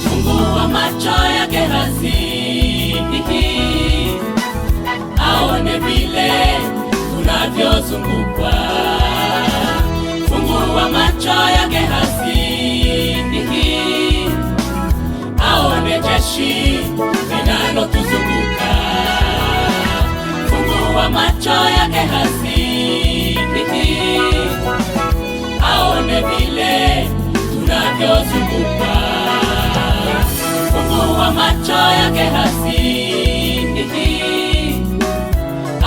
Fungua macho ya Gehazi aone vile tunavyozungukwa. Fungua macho ya Gehazi aone jeshi linalotuzunguka. Fungua macho ya Gehazi aone vile tunavyozungukwa. Fungua macho ya Gehazi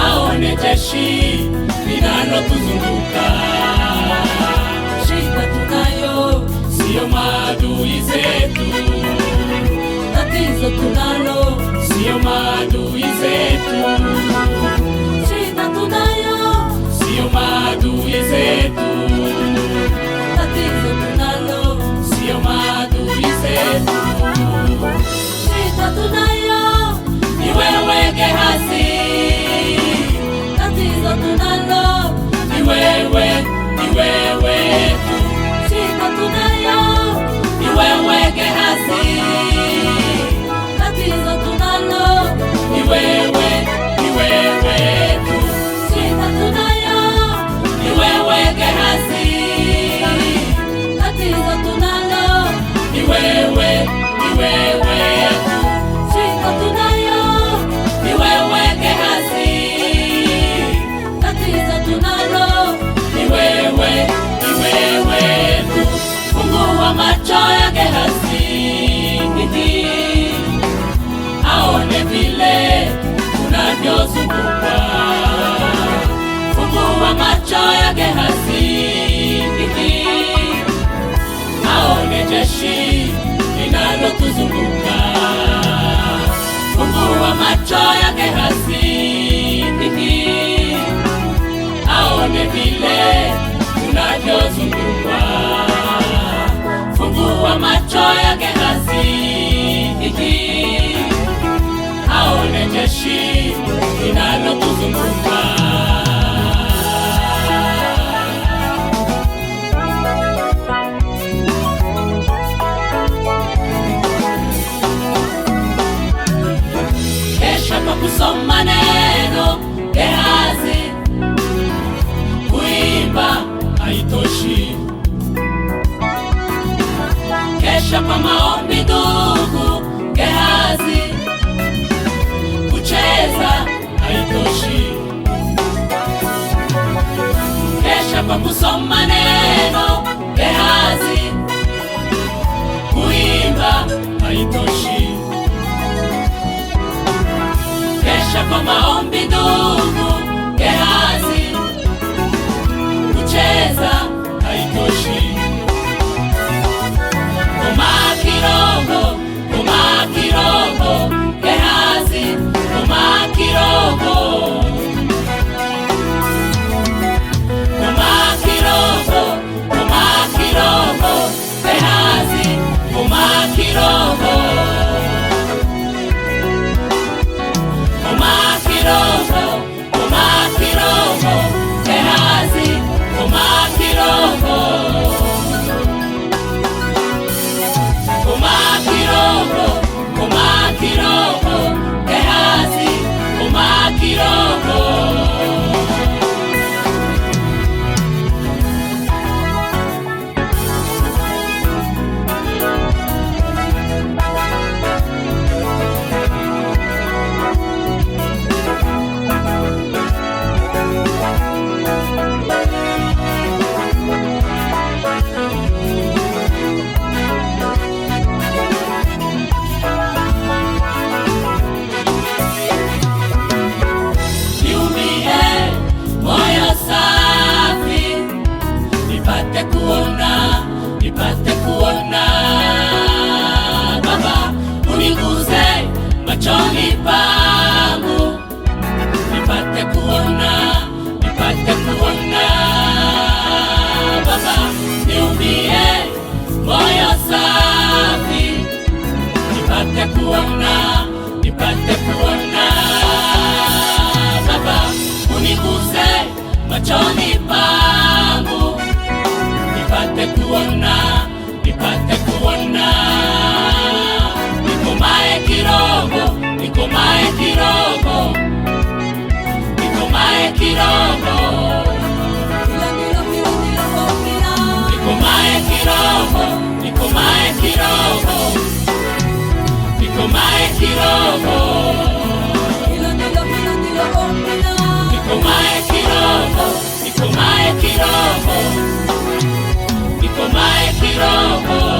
aone jeshi linalotuzunguka. Shida tunayo sio maadui zetu, tatizo tunalo sio maadui zetu. Shida tunayo sio maadui zetu, tatizo tunalo sio maadui zetu. Shida tunayo ni wewe Gehazi, tatizo tunalo ni wewe tu. Shida tunayo ni wewe Gehazi, tatizo tunalo ni wewe tu. Shida tunayo ni wewe Gehazi, tatizo tunalo ni wewe tu. Shida tunayo ni wewe Gehazi, tatizo tunalo ni wewe tu. Fungua macho ya Gehazi aone vile tunavyozungukwa. Fungua macho ya Gehazi aone jeshi linalotuzunguka. Fungua macho ya Gehazi aone vile tunavyozungukwa. Fungua macho ya Gehazi aone jeshi linalotuzunguka. Kesha kwa kusoma neno Gehazi, kuimba haitoshi. Kesha kwa maombi ndugu Gehazi, kucheza haitoshi. Kesha kwa kusoma neno Gehazi, kuimba haitoshi. Kesha kwa maombi ndugu Gehazi, kucheza haitoshi. Koma kirogo Gehazi, koma kirogo. Koma kirogo Gehazi, koma kirogo. Koma kirogo Gehazi, koma kirogo. Koma kirogo Gehazi, koma kirogo. nipate kuona Baba, niumbie moyo safi, nipate kuona Baba, uniguse machoni pangu, nipate kuona nikomae kirogo, nikomae kirogo, nikomae kirogo, nikomae kirogo, nikomae kirogo, nikomae kirogo, nikomae kirogo, nikomae kirogo, nikomae kirogo.